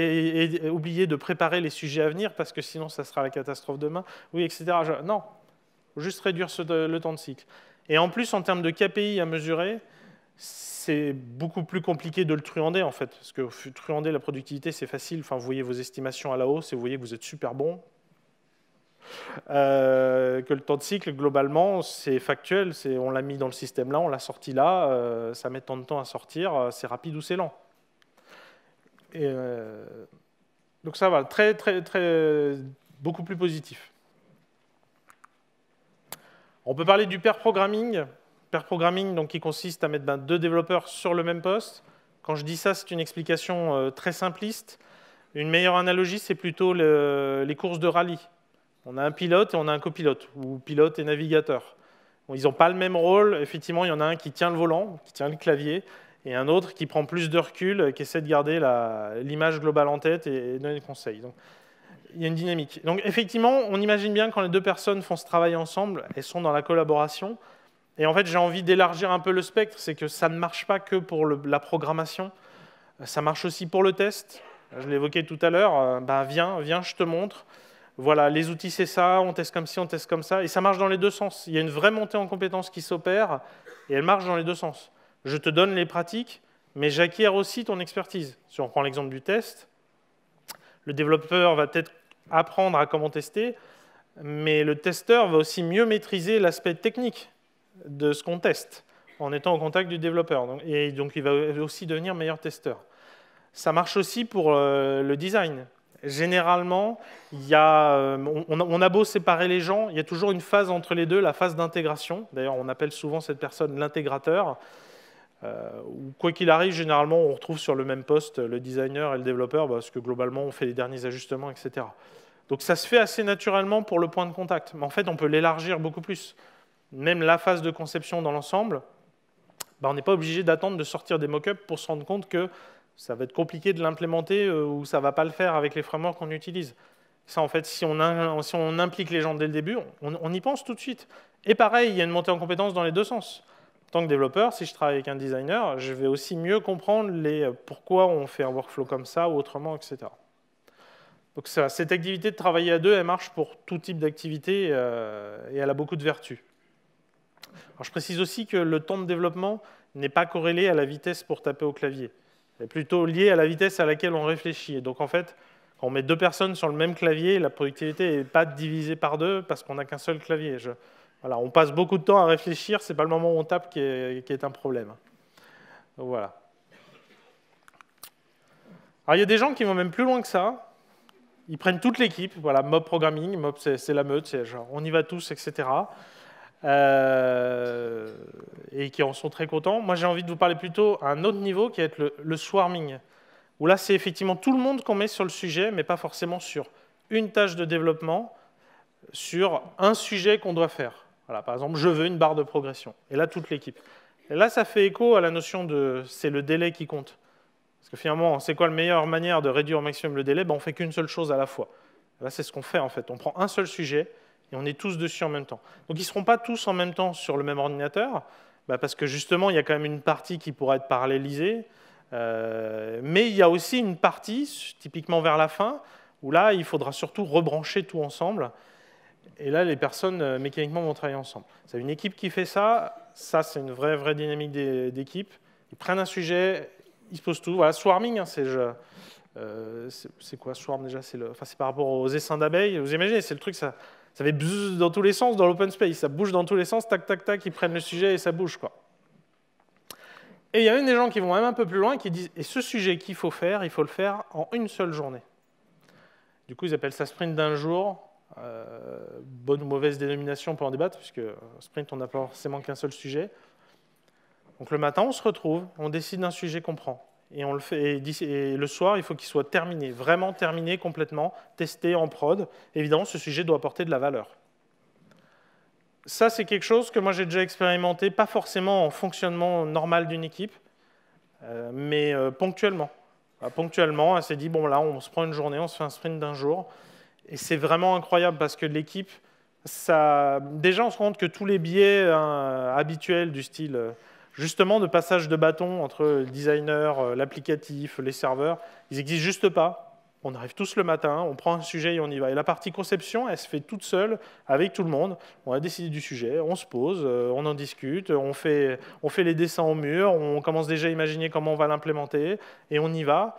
Speaker 1: oublier de préparer les sujets à venir, parce que sinon, ça sera la catastrophe demain. Oui, etc. Non, il faut juste réduire le temps de cycle. Et en plus, en termes de KPI à mesurer, c'est beaucoup plus compliqué de le truander, en fait. Parce que truander la productivité, c'est facile. Enfin, vous voyez vos estimations à la hausse et vous voyez que vous êtes super bon. Que le temps de cycle, globalement, c'est factuel. On l'a mis dans le système là, on l'a sorti là, ça met tant de temps à sortir, c'est rapide ou c'est lent. Et, donc ça va, beaucoup plus positif. On peut parler du pair programming. Pair programming, donc, qui consiste à mettre deux développeurs sur le même poste. Quand je dis ça, c'est une explication très simpliste. Une meilleure analogie, c'est plutôt les courses de rallye. On a un pilote et on a un copilote, ou pilote et navigateur. Bon, ils n'ont pas le même rôle. Effectivement, il y en a un qui tient le volant, qui tient le clavier, et un autre qui prend plus de recul, qui essaie de garder l'image globale en tête et donner des conseils. Donc, il y a une dynamique. Donc, effectivement, on imagine bien quand les deux personnes font ce travail ensemble, elles sont dans la collaboration. Et en fait, j'ai envie d'élargir un peu le spectre, c'est que ça ne marche pas que pour la programmation, ça marche aussi pour le test. Je l'évoquais tout à l'heure, viens, je te montre. Voilà, les outils, c'est ça, on teste comme ci, on teste comme ça, et ça marche dans les deux sens. Il y a une vraie montée en compétences qui s'opère, et elle marche dans les deux sens. Je te donne les pratiques, mais j'acquiers aussi ton expertise. Si on prend l'exemple du test, le développeur va peut-être apprendre à comment tester, mais le testeur va aussi mieux maîtriser l'aspect technique de ce qu'on teste, en étant au contact du développeur. Et donc, il va aussi devenir meilleur testeur. Ça marche aussi pour le design. Généralement, on a beau séparer les gens, il y a toujours une phase entre les deux, la phase d'intégration. D'ailleurs, on appelle souvent cette personne l'intégrateur. Quoi qu'il arrive, généralement, on retrouve sur le même poste le designer et le développeur, parce que globalement, on fait les derniers ajustements, etc. Donc ça se fait assez naturellement pour le point de contact. Mais en fait, on peut l'élargir beaucoup plus. Même la phase de conception dans l'ensemble, on n'est pas obligé d'attendre de sortir des mock-ups pour se rendre compte que ça va être compliqué de l'implémenter ou ça ne va pas le faire avec les frameworks qu'on utilise. Ça, en fait, si on implique les gens dès le début, on y pense tout de suite. Et pareil, il y a une montée en compétences dans les deux sens. En tant que développeur, si je travaille avec un designer, je vais aussi mieux comprendre pourquoi on fait un workflow comme ça ou autrement, etc. Donc cette activité de travailler à deux, elle marche pour tout type d'activité et elle a beaucoup de vertus. Alors, je précise aussi que le temps de développement n'est pas corrélé à la vitesse pour taper au clavier. C'est plutôt lié à la vitesse à laquelle on réfléchit. Et donc, en fait, quand on met deux personnes sur le même clavier, la productivité n'est pas divisée par deux parce qu'on n'a qu'un seul clavier. Voilà, on passe beaucoup de temps à réfléchir, ce n'est pas le moment où on tape qui est un problème. Donc, voilà. Alors, il y a des gens qui vont même plus loin que ça. Ils prennent toute l'équipe, voilà, mob programming, mob c'est la meute, c'est genre on y va tous, etc. Et qui en sont très contents. Moi, j'ai envie de vous parler plutôt à un autre niveau, qui est le swarming, où là, c'est effectivement tout le monde qu'on met sur le sujet, mais pas forcément sur une tâche de développement, sur un sujet qu'on doit faire. Voilà, par exemple, je veux une barre de progression. Et là, toute l'équipe. Et là, ça fait écho à la notion de c'est le délai qui compte. Parce que finalement, c'est quoi la meilleure manière de réduire au maximum le délai ? On ne fait qu'une seule chose à la fois. Là, c'est ce qu'on fait, en fait. On prend un seul sujet, et on est tous dessus en même temps. Donc ils ne seront pas tous en même temps sur le même ordinateur, Parce que justement, il y a quand même une partie qui pourra être parallélisée, mais il y a aussi une partie, typiquement vers la fin, où là, il faudra surtout rebrancher tout ensemble. Et là, les personnes, mécaniquement, vont travailler ensemble. C'est une équipe qui fait ça. Ça, c'est une vraie dynamique d'équipe. Ils prennent un sujet, ils se posent tout. Voilà, swarming, hein, c'est quoi swarm déjà? C'est par rapport aux essaims d'abeilles. Vous imaginez, c'est le truc, ça fait bzzz dans tous les sens dans l'open space. Ça bouge dans tous les sens, tac, tac, tac, ils prennent le sujet et ça bouge, quoi. Et il y a même des gens qui vont même un peu plus loin, qui disent, et ce sujet qu'il faut faire, il faut le faire en une seule journée. Du coup, ils appellent ça sprint d'un jour. Bonne ou mauvaise dénomination, on peut en débattre, puisque sprint, on n'a pas forcément qu'un seul sujet. Donc le matin, on se retrouve, on décide d'un sujet qu'on prend. Et on le fait. Et le soir, il faut qu'il soit terminé, vraiment terminé complètement, testé en prod. Évidemment, ce sujet doit apporter de la valeur. Ça, c'est quelque chose que moi j'ai déjà expérimenté, pas forcément en fonctionnement normal d'une équipe, mais ponctuellement. Ponctuellement, elle s'est dit, bon là, on se prend une journée, on se fait un sprint d'un jour. Et c'est vraiment incroyable parce que l'équipe, déjà on se rend compte que tous les biais habituels du style, justement, de passage de bâton entre le designer, l'applicatif, les serveurs, ils n'existent juste pas. On arrive tous le matin, on prend un sujet et on y va. Et la partie conception, elle se fait toute seule avec tout le monde. On a décidé du sujet, on se pose, on en discute, on fait les dessins au mur, on commence déjà à imaginer comment on va l'implémenter et on y va.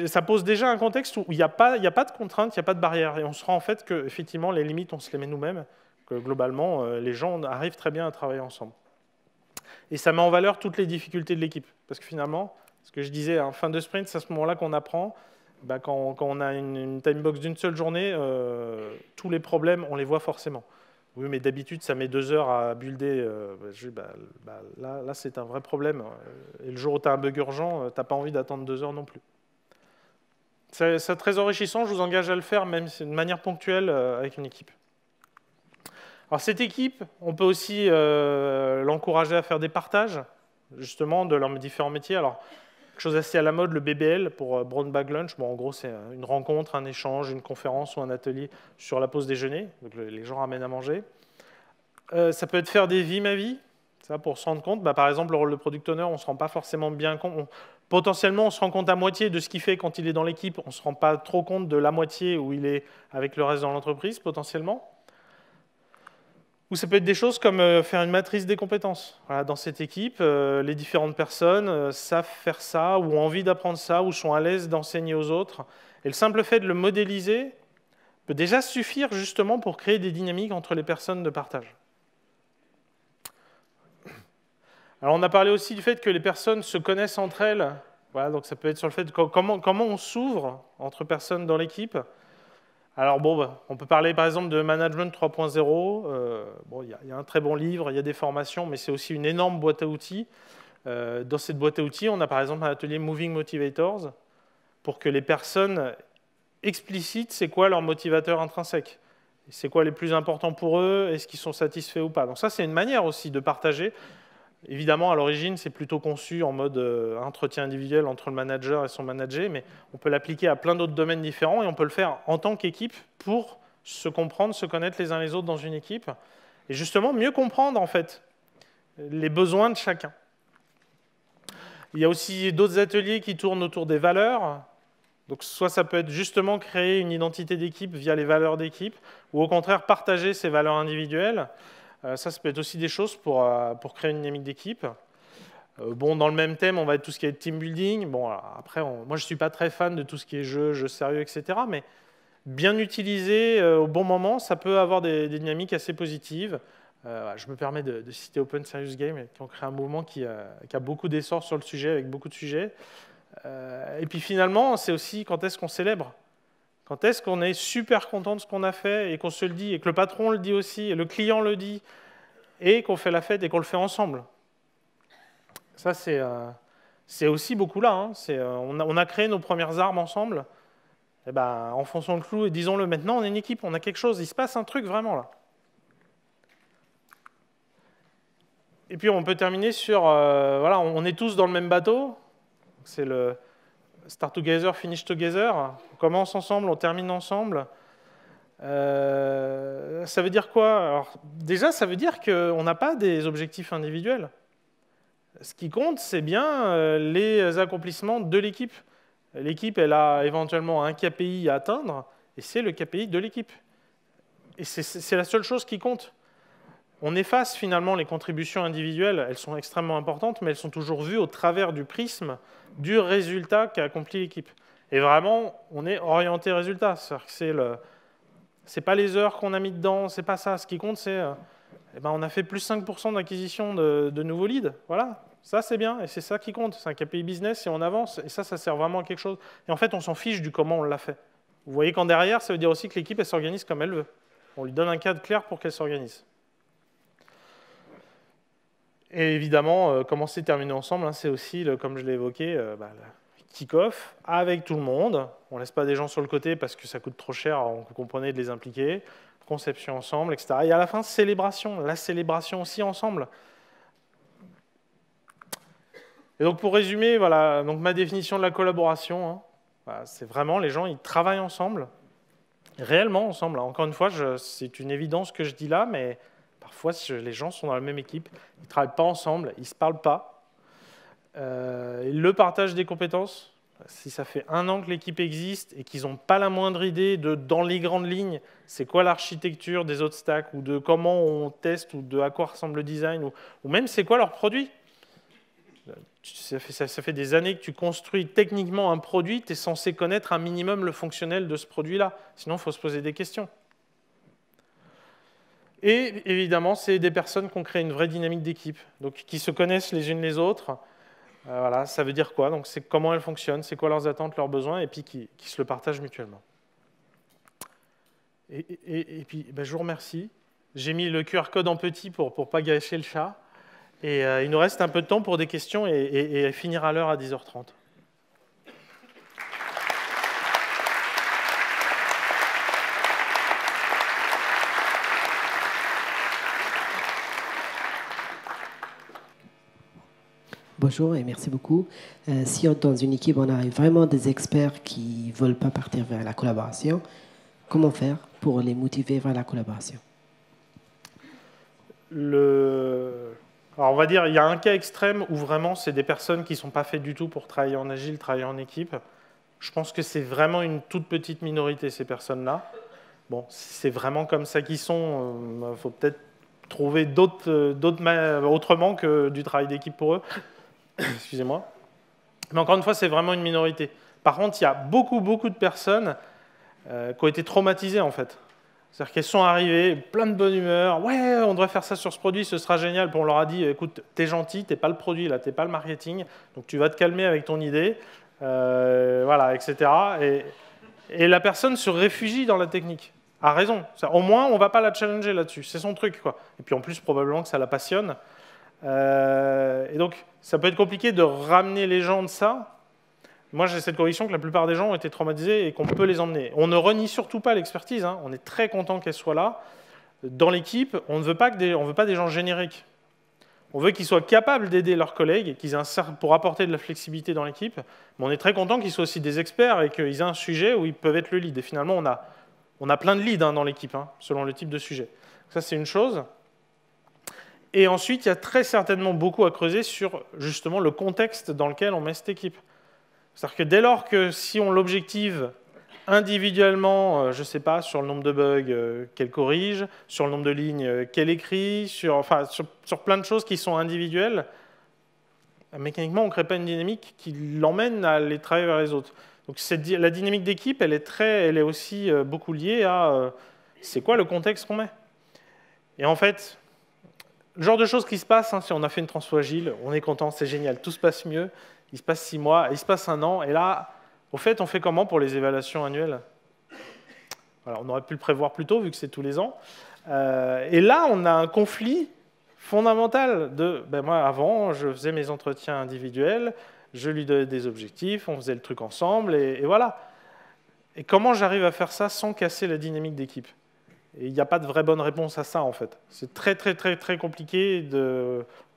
Speaker 1: Ça pose déjà un contexte où il n'y a pas de contraintes, il n'y a pas de barrière. Et on se rend en fait que, effectivement, les limites, on se les met nous-mêmes, que globalement, les gens arrivent très bien à travailler ensemble. Et ça met en valeur toutes les difficultés de l'équipe. Parce que finalement, ce que je disais, en fin de sprint, c'est à ce moment-là qu'on apprend. Quand on a une timebox d'une seule journée, tous les problèmes, on les voit forcément. Oui, mais d'habitude, ça met 2 heures à builder. Là, c'est un vrai problème. Et le jour où tu as un bug urgent, tu n'as pas envie d'attendre 2 heures non plus. C'est très enrichissant, je vous engage à le faire, même de manière ponctuelle, avec une équipe. Alors cette équipe, on peut aussi l'encourager à faire des partages, justement, de leurs différents métiers. Alors, quelque chose assez à la mode, le BBL, pour Brown Bag Lunch. Bon, en gros, c'est une rencontre, un échange, une conférence ou un atelier sur la pause déjeuner. Donc, les gens ramènent à manger. Ça peut être faire des vies ma vie. Ça, pour se rendre compte, par exemple, le rôle de product owner, on ne se rend pas forcément bien compte. Potentiellement, on se rend compte à moitié de ce qu'il fait quand il est dans l'équipe. On ne se rend pas trop compte de la moitié où il est avec le reste dans l'entreprise, potentiellement. Ou ça peut être des choses comme faire une matrice des compétences. Voilà, dans cette équipe, les différentes personnes savent faire ça, ou ont envie d'apprendre ça, ou sont à l'aise d'enseigner aux autres. Et le simple fait de le modéliser peut déjà suffire justement pour créer des dynamiques entre les personnes de partage. Alors on a parlé aussi du fait que les personnes se connaissent entre elles. Voilà, donc ça peut être sur le fait de comment on s'ouvre entre personnes dans l'équipe. Alors on peut parler par exemple de Management 3.0. Il y a un très bon livre, il y a des formations, mais c'est aussi une énorme boîte à outils. Dans cette boîte à outils, on a par exemple un atelier Moving Motivators pour que les personnes explicitent c'est quoi leur motivateur intrinsèque. C'est quoi les plus importants pour eux, est-ce qu'ils sont satisfaits ou pas. Donc ça, c'est une manière aussi de partager. Évidemment, à l'origine, c'est plutôt conçu en mode entretien individuel entre le manager et son manager, mais on peut l'appliquer à plein d'autres domaines différents et on peut le faire en tant qu'équipe pour se comprendre, se connaître les uns les autres dans une équipe et justement mieux comprendre en fait les besoins de chacun. Il y a aussi d'autres ateliers qui tournent autour des valeurs. Donc, soit ça peut être justement créer une identité d'équipe via les valeurs d'équipe, ou au contraire partager ces valeurs individuelles. Ça peut être aussi des choses pour créer une dynamique d'équipe. Dans le même thème, on va être tout ce qui est team building. Après, moi, je ne suis pas très fan de tout ce qui est jeu sérieux, etc. Mais bien utilisé au bon moment, ça peut avoir des dynamiques assez positives. Je me permets de citer Open Serious Game, qui ont créé un mouvement qui a beaucoup d'essor sur le sujet, avec beaucoup de sujets. Et puis finalement, c'est aussi quand est-ce qu'on célèbre. Quand est-ce qu'on est super content de ce qu'on a fait et qu'on se le dit, et que le patron le dit aussi, et le client le dit, et qu'on fait la fête et qu'on le fait ensemble. Ça, c'est aussi beaucoup là. Hein. On a créé nos premières armes ensemble. Et enfonçons le clou et disons-le maintenant, on est une équipe, on a quelque chose, il se passe un truc vraiment là. Et puis on peut terminer sur, voilà, on est tous dans le même bateau. C'est le Start together, finish together. On commence ensemble, on termine ensemble. Ça veut dire quoi? Alors, déjà, ça veut dire qu'on n'a pas des objectifs individuels. Ce qui compte, c'est bien les accomplissements de l'équipe. L'équipe, elle a éventuellement un KPI à atteindre, et c'est le KPI de l'équipe. Et c'est la seule chose qui compte. On efface finalement les contributions individuelles, elles sont extrêmement importantes, mais elles sont toujours vues au travers du prisme du résultat qu'a accompli l'équipe. Et vraiment, on est orienté résultat. C'est pas les heures qu'on a mis dedans, c'est pas ça. Ce qui compte, c'est on a fait plus 5% d'acquisition de nouveaux leads. Voilà, ça c'est bien, et c'est ça qui compte. C'est un KPI business et on avance, et ça sert vraiment à quelque chose. Et en fait, on s'en fiche du comment on l'a fait. Vous voyez qu'en derrière, ça veut dire aussi que l'équipe, elle s'organise comme elle veut. On lui donne un cadre clair pour qu'elle s'organise. Et évidemment, commencer et terminer ensemble, c'est aussi, comme je l'ai évoqué, le kick-off avec tout le monde. On ne laisse pas des gens sur le côté parce que ça coûte trop cher, vous comprenez, de les impliquer. Conception ensemble, etc. Et à la fin, célébration. La célébration aussi ensemble. Et donc, pour résumer, voilà, donc ma définition de la collaboration, c'est vraiment les gens, ils travaillent ensemble, réellement ensemble. Encore une fois, c'est une évidence que je dis là, mais parfois, les gens sont dans la même équipe, ils ne travaillent pas ensemble, ils ne se parlent pas. Le partage des compétences, si ça fait 1 an que l'équipe existe et qu'ils n'ont pas la moindre idée de, dans les grandes lignes, c'est quoi l'architecture des autres stacks, ou de comment on teste, ou de à quoi ressemble le design, ou même c'est quoi leur produit. Ça fait des années que tu construis techniquement un produit, tu es censé connaître un minimum le fonctionnel de ce produit-là. Sinon, il faut se poser des questions. Et évidemment, c'est des personnes qui ont créé une vraie dynamique d'équipe, donc qui se connaissent les unes les autres. Voilà, ça veut dire quoi? Donc, c'est comment elles fonctionnent, c'est quoi leurs attentes, leurs besoins, et puis qui se le partagent mutuellement. Et puis, je vous remercie. J'ai mis le QR code en petit pour ne pas gâcher le chat. Et il nous reste un peu de temps pour des questions et finir à l'heure à 10h30.
Speaker 2: Bonjour et merci beaucoup. Si dans une équipe, on a vraiment des experts qui ne veulent pas partir vers la collaboration, comment faire pour les motiver vers la collaboration?
Speaker 1: Alors on va dire, il y a un cas extrême où vraiment c'est des personnes qui ne sont pas faites du tout pour travailler en agile, travailler en équipe. Je pense que c'est vraiment une toute petite minorité, ces personnes-là. Bon, si c'est vraiment comme ça qu'ils sont, il faut peut-être trouver autrement que du travail d'équipe pour eux. Excusez-moi. Mais encore une fois, c'est vraiment une minorité. Par contre, il y a beaucoup de personnes qui ont été traumatisées, en fait. C'est-à-dire qu'elles sont arrivées, plein de bonne humeur. Ouais, on devrait faire ça sur ce produit, ce sera génial. Puis on leur a dit, écoute, t'es gentil, t'es pas le produit, là, t'es pas le marketing, donc tu vas te calmer avec ton idée, voilà, etc. Et la personne se réfugie dans la technique. A raison. Au moins, on va pas la challenger là-dessus. C'est son truc, quoi. Et puis en plus, probablement que ça la passionne. Et donc, ça peut être compliqué de ramener les gens de ça. Moi, j'ai cette conviction que la plupart des gens ont été traumatisés et qu'on peut les emmener. On ne renie surtout pas l'expertise. On est très content qu'elle soit là. Dans l'équipe, on ne veut pas des gens génériques. On veut qu'ils soient capables d'aider leurs collègues, pour apporter de la flexibilité dans l'équipe. Mais on est très content qu'ils soient aussi des experts et qu'ils aient un sujet où ils peuvent être le lead. Et finalement, on a plein de leads dans l'équipe, selon le type de sujet. Ça, c'est une chose. Et ensuite, il y a très certainement beaucoup à creuser sur justement le contexte dans lequel on met cette équipe. C'est-à-dire que dès lors que si on l'objective individuellement, je ne sais pas, sur le nombre de bugs qu'elle corrige, sur le nombre de lignes qu'elle écrit, sur plein de choses qui sont individuelles, mécaniquement, on ne crée pas une dynamique qui l'emmène à aller travailler vers les autres. Donc la dynamique d'équipe, elle est aussi beaucoup liée à c'est quoi le contexte qu'on met. Et en fait, le genre de choses qui se passent, si on a fait une transfo agile, on est content, c'est génial, tout se passe mieux. Il se passe 6 mois, il se passe 1 an, et là, au fait, on fait comment pour les évaluations annuelles? Voilà, on aurait pu le prévoir plus tôt, vu que c'est tous les ans. Et là, on a un conflit fondamental moi, avant, je faisais mes entretiens individuels, je lui donnais des objectifs, on faisait le truc ensemble, et voilà. Et comment j'arrive à faire ça sans casser la dynamique d'équipe? Et il n'y a pas de vraie bonne réponse à ça, en fait. C'est très compliqué,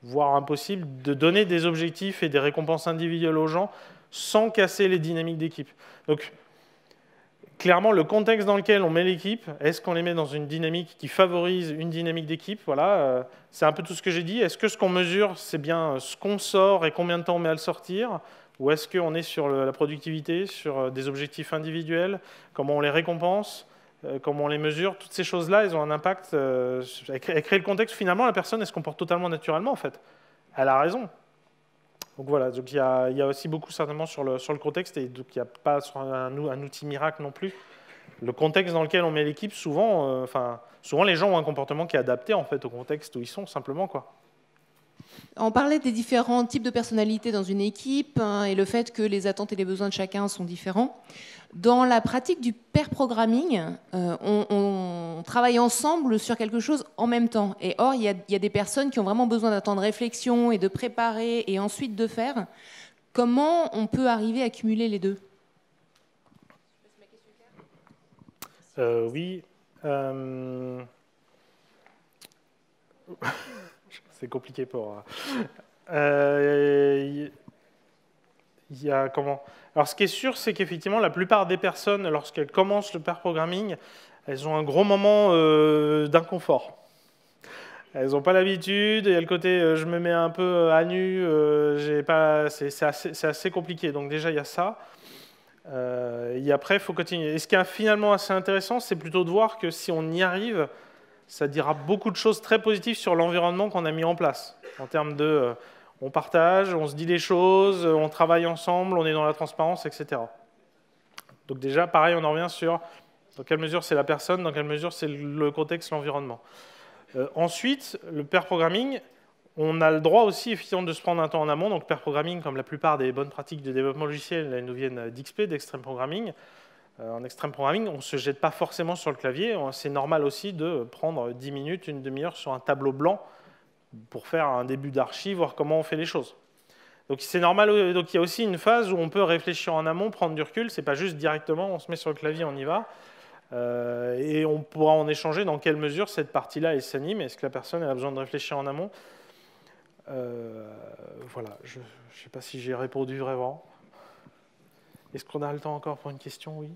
Speaker 1: voire impossible, de donner des objectifs et des récompenses individuelles aux gens sans casser les dynamiques d'équipe. Donc, clairement, le contexte dans lequel on met l'équipe, est-ce qu'on les met dans une dynamique qui favorise une dynamique d'équipe? Voilà, c'est un peu tout ce que j'ai dit. Est-ce que ce qu'on mesure, c'est bien ce qu'on sort et combien de temps on met à le sortir? Ou est-ce qu'on est sur la productivité, sur des objectifs individuels? Comment on les récompense? Comment on les mesure? Toutes ces choses-là, elles ont un impact. Elles créent le contexte. Finalement, la personne, elle se comporte totalement naturellement, en fait. Elle a raison. Donc voilà, donc il y a aussi beaucoup certainement sur le contexte, et donc il n'y a pas un outil miracle non plus. Le contexte dans lequel on met l'équipe, souvent les gens ont un comportement qui est adapté en fait au contexte où ils sont, simplement, quoi.
Speaker 3: On parlait des différents types de personnalités dans une équipe, hein, et le fait que les attentes et les besoins de chacun sont différents. Dans la pratique du pair programming, on travaille ensemble sur quelque chose en même temps. Et or, il y a des personnes qui ont vraiment besoin d'un temps de réflexion et de préparer et ensuite de faire. Comment on peut arriver à cumuler les deux?
Speaker 1: Oui. C'est compliqué pour... il y a comment... Alors, ce qui est sûr, c'est qu'effectivement, la plupart des personnes, lorsqu'elles commencent le pair programming, elles ont un gros moment d'inconfort. Elles n'ont pas l'habitude, il y a le côté je me mets un peu à nu, c'est assez compliqué. Donc déjà, il y a ça. Et après, il faut continuer. Et ce qui est finalement assez intéressant, c'est plutôt de voir que si on y arrive, ça dira beaucoup de choses très positives sur l'environnement qu'on a mis en place, en termes de on partage, on se dit des choses, on travaille ensemble, on est dans la transparence, etc. Donc déjà, pareil, on en revient sur dans quelle mesure c'est la personne, dans quelle mesure c'est le contexte, l'environnement. Ensuite, le pair programming, on a le droit aussi effectivement de se prendre un temps en amont. Donc pair programming, comme la plupart des bonnes pratiques de développement logiciel, elles nous viennent d'XP, d'Extreme Programming. En Extreme Programming, on ne se jette pas forcément sur le clavier. C'est normal aussi de prendre 10 minutes, une demi-heure sur un tableau blanc pour faire un début d'archi, voir comment on fait les choses. Donc c'est normal. Donc il y a aussi une phase où on peut réfléchir en amont, prendre du recul. C'est pas juste directement, on se met sur le clavier, on y va. Et on pourra en échanger dans quelle mesure cette partie-là elle s'anime. Est-ce que la personne a besoin de réfléchir en amont? Voilà, je ne sais pas si j'ai répondu vraiment. Est-ce qu'on a le temps encore pour une question? Oui.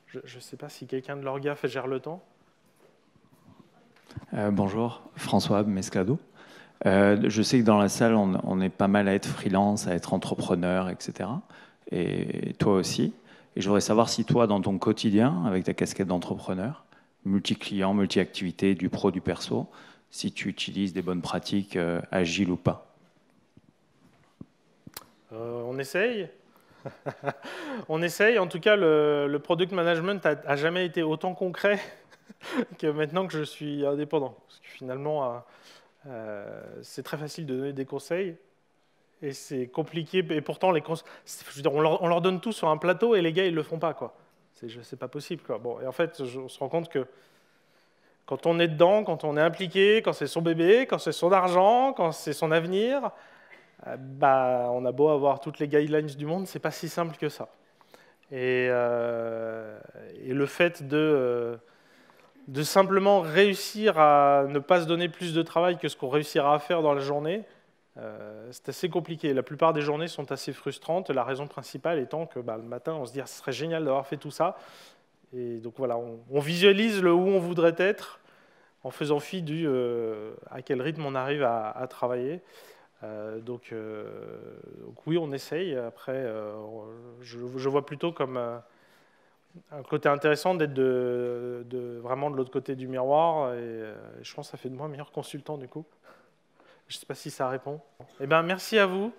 Speaker 1: Je ne sais pas si quelqu'un de l'orga gère le temps.
Speaker 4: Bonjour, François Mescado. Je sais que dans la salle, on est pas mal à être freelance, à être entrepreneur, etc. Et toi aussi. Et je voudrais savoir si toi, dans ton quotidien, avec ta casquette d'entrepreneur, multi-client, multi-activité, du pro, du perso, si tu utilises des bonnes pratiques agiles ou pas.
Speaker 1: On essaye. On essaye. En tout cas, le product management n'a jamais été autant concret que maintenant que je suis indépendant. Parce que finalement, c'est très facile de donner des conseils. Et c'est compliqué. Et pourtant, on leur donne tout sur un plateau et les gars, ils ne le font pas, quoi. C'est pas possible, quoi. Bon, et en fait, on se rend compte que quand on est dedans, quand on est impliqué, quand c'est son bébé, quand c'est son argent, quand c'est son avenir, on a beau avoir toutes les guidelines du monde, c'est pas si simple que ça. Et le fait de simplement réussir à ne pas se donner plus de travail que ce qu'on réussira à faire dans la journée, c'est assez compliqué. La plupart des journées sont assez frustrantes, la raison principale étant que le matin, on se dit « ce serait génial d'avoir fait tout ça ». Et donc voilà, on visualise le où on voudrait être en faisant fi à quel rythme on arrive à travailler. Donc oui, on essaye. Après, je vois plutôt comme un côté intéressant d'être vraiment de l'autre côté du miroir. Et je pense que ça fait de moi un meilleur consultant du coup. Je ne sais pas si ça répond. Eh bien, merci à vous.